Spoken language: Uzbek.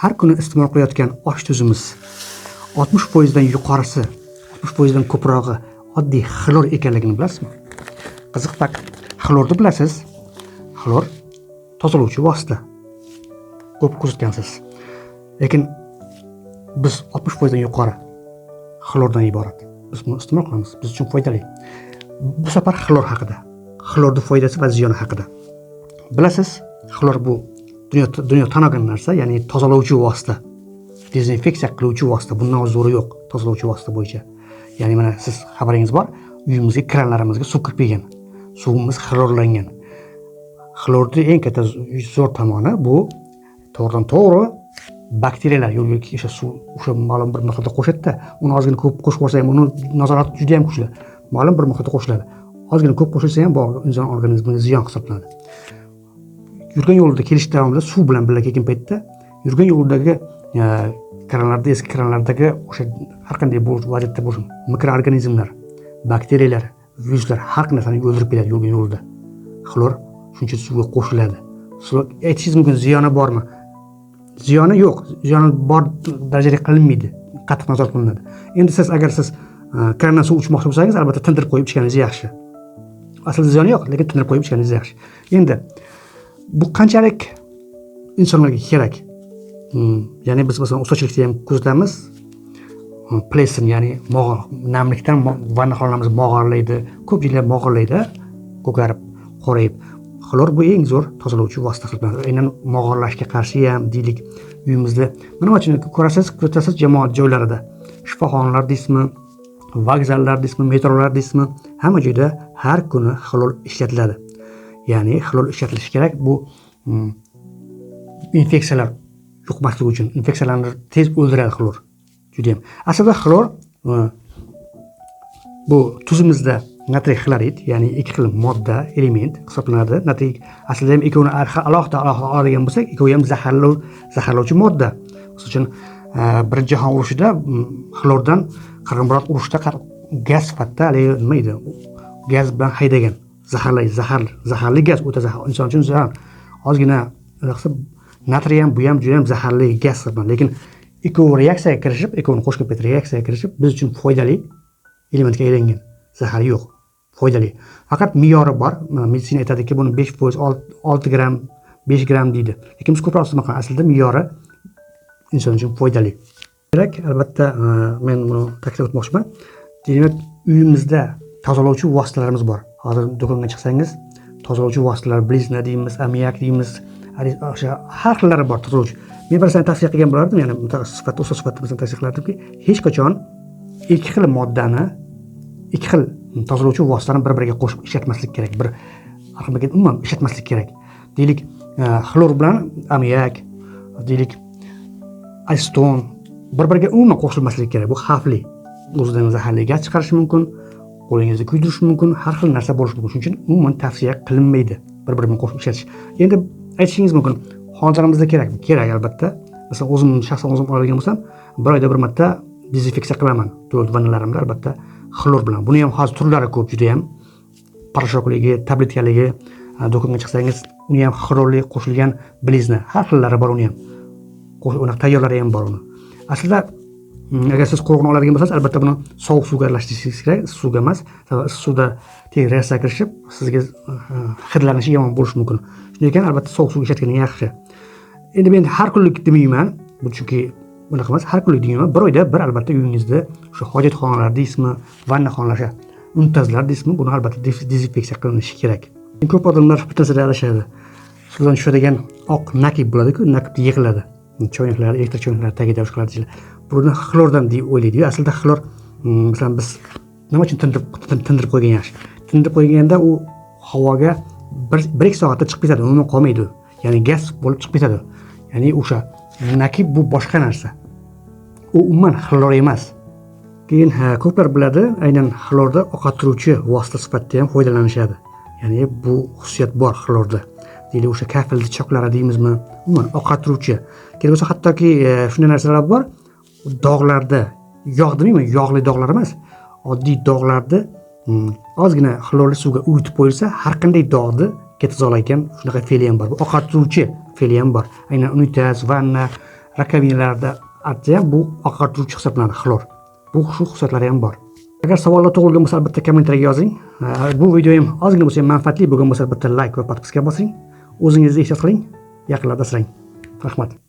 har kuni iste'mol qilayotgan osh tuzimiz 60% dan yuqorisi, 60% dan ko'prog'i oddiy xlor ekanligini bilasizmi? Qiziq fakt, xlorni bilasiz. Xlor tozalovchi vosita. Ko'p ko'rsatgansiz. Lekin biz 60% dan yuqori xlordan iborat. Biz buni iste'mol qilamiz. Biz uchun foydali. Bu safar xlor haqida, xlorning foydasi va ziyoni haqida. Bilasiz, xlor bu dunyo tan olgan narsa, ya'ni tozalovchi vosita, dezinfeksiya qiluvchi vosita. Bundan zo'ri yo'q tozalovchi vosita bo'yicha. Ya'ni mana siz xabaringiz bor, uyimizga kranlarimizga suv kirib kelgan. Suvimiz xlorlangan. Xlorning eng katta zo'r tomoni bu to'g'ridan-to'g'ri bakteriyalar yo'lga suv o'sha ma'lum bir miqdorda qo'shadi-da, uni ozgina ko'p qo'shib qo'ysa ham uni nazorat juda ham kuchli. Ma'lum bir miqdorda qo'shiladi. Ozgina ko'p qo'shilsa ham bu inson organizmiga ziyon hisoblanadi. Yurgan yo'lda kelish davomida suv bilan birga kelgan paytda yurgan yo'ldagi kranlarda, eski kranlardagi o'sha har qanday vaziyatda bo'lsin, mikroorganizmlar, bakteriyalar, viruslar har narsani o'ldirib beradi yurgan yo'lda. Xlor shuncha suvga qo'shiladi. Aytishingiz mumkin, ziyoni bormi? Ziyoni yo'q. Ziyoni bor darajada qilinmaydi. Qattiq nazorat qilinadi. Endi siz agar krandan suv ichmoqchi bo'lsangiz, albatta tindirib qo'yib ichganingiz yaxshi. Aslida ziyoni yo'q, lekin tindirib qo'yib ichganingiz yaxshi. Endi bu qanchalik insonlarga kerak? Ya'ni biz masalan ustachilikda ham kuzatamiz. Plesin, ya'ni namlikdan vanna xonamiz mog'orlaydi, ko'p yillar mog'orlaydi, ko'karib, qorayib. Xlor bu eng zo'r tozalovchi vosita hisoblanadi. Aynan mog'orlashga qarshi ham deylik uyimizda. Mana uchun ko'rasiz jamoat joylarida, shifoxonalar deysizmi, vokzallar deysizmi, metrolar deysizmi, hamma joyda har kuni xlor ishlatiladi. Ya'ni xlor ishlatilishi kerak. Bu infeksiyalar yuqmasligi uchun, infeksiyalarni tez o'ldiradi xlor. Juda ham. Aslida xlor bu tuzimizda natriy xlorid, ya'ni ikki xil modda, element hisoblanadi. Natriy aslida ham ikkovini alohida oladigan bo'lsak, ikkovi ham zaharlovchi modda. Masalan uchun Birinchi jahon urushida xlordan Qirg'inbarot urushda gaz sifatida nima edi? Gaz bilan haydagan. Zaharli gaz, o'ta zaharli, inson uchun zarar. Ozgina natriy ham bu ham juda ham zaharli gaz hisoblanadi. Lekin ikkovi reaksiyaga kirishib, ikkovini qo'shib reaksiyaga kirishib, biz uchun foydali elementga aylangan. Zahari yo'q, foydali. Faqat me'yori bor. Meditsina aytadiki, buni 5%, 6 gram, 5 gram deydi. Lekin biz ko'proq iste'mol qilamiz. Aslida me'yori inson uchun foydali. Kerak, albatta, men buni ta'kidlab o'tmoqchiman. Demak, uyimizda tozalovchi vositalarimiz bor. Hozir do'konga chiqsangiz, tozalovchi vositalar, blizna deymiz, ammiak deymiz, o'sha har xillari bor tozalovchi. Men bir tavsiya qilgan bo'lardim, ya'ni mutaxassis sifatida, ustoz sifatida bizga tavsiya qilardimki, hech qachon ikki xil moddani, ikki xil tozalovchi vositani bir-biriga qo'shib ishlatmaslik kerak. Bir xilga umuman ishlatmaslik kerak. Deylik, xlor bilan ammiak, deylik, aseton bir-biriga umuman qo'shilmasligi kerak. Bu xavfli. O'zidan zaharli gaz chiqarishi mumkin, qo'lingizni kuydirishi mumkin, har xil narsa bo'lishi mumkin. Shuning uchun umuman tavsiya qilinmaydi bir-biriga qo'shib ishlatish. Endi aytishingiz mumkin, holatimizda kerakmi? Kerak, albatta. Masalan, shaxsan o'zim oladigan bo'lsam, bir oyda bir marta dezinfeksiya qilaman. To'rt vannalarimda albatta xlor bilan. Buni ham hozir turlari ko'p, juda ham poroshokligi, tabletkaligi, do'konga chiqsangiz, uni ham xlorli qo'shilgan blizna, har xillari bor uni ham. Uni tayyorlari ham bor uni. Aslida agar siz quruqni oladigan bo'lsangiz, albatta buni sovuq suvga aralashtirishingiz kerak, suvga emas. Issiq suvda tez reaksiyaga kirishib, sizga hidlanishi yomon bo'lishi mumkin. Shunday ekan, albatta sovuq suvga ishlatganing yaxshi. Endi men har kunlik demayman, bu chunki bunaqa emas, har kunlik demayman. Bir oyda bir albatta uyingizda o'sha hojatxonalar deysizmi, vannaxonalar, untazlar deysizmi, buni albatta dezinfeksiya qilinishi kerak. Ko'p odamlar bittasida adashadi. Suvdan tushadigan oq nakib bo'ladi-ku, nakib yig'iladi. Choynaklar, elektr choynaklar tagida boshqalar. Buni xlordan deb o'ylaydi. Aslida xlor, masalan, biz nima uchun tindirib qo'ygan yaxshi? Tindirib qo'yganda u havoga 1-2 soatda chiqib ketadi, umuman qolmaydi. Ya'ni gaz bo'lib chiqib ketadi. Ya'ni o'sha nakib bu boshqa narsa. U umuman xlor emas. Keyin ko'plar biladi, aynan xlorda oqartiruvchi vosita sifatida ham foydalanishadi. Ya'ni bu xususiyat bor xlorda. Deylik, o'sha kafilni choklari deymizmi, umuman oqartiruvchi. Kerak bo'lsa hattoki shunday narsalar bor. Dog'larda, yog' demayman, yog'li dog'lar emas, oddiy dog'larda ozgina xlorli suvga uyutib qo'yilsa, har qanday dog'ni ketib zolayotgan shunaqa fe'li ham bor. Bu oqartiruvchi fe'li ham bor. Aynan unitaz, vanna, rakovinalarda artsa ham bu oqartiruvchi hisoblanadi xlor. Bu shu xususiyatlari ham bor. Agar savollar tug'ilgan bo'lsa, albatta kommentariyaga yozing. Bu video ham ozgina bo'lsa ham manfaatli bo'lgan bo'lsa, albatta like va podpiska bosing. O'zingizni ehtiyot qiling, yaqinlarda asrang. Rahmat.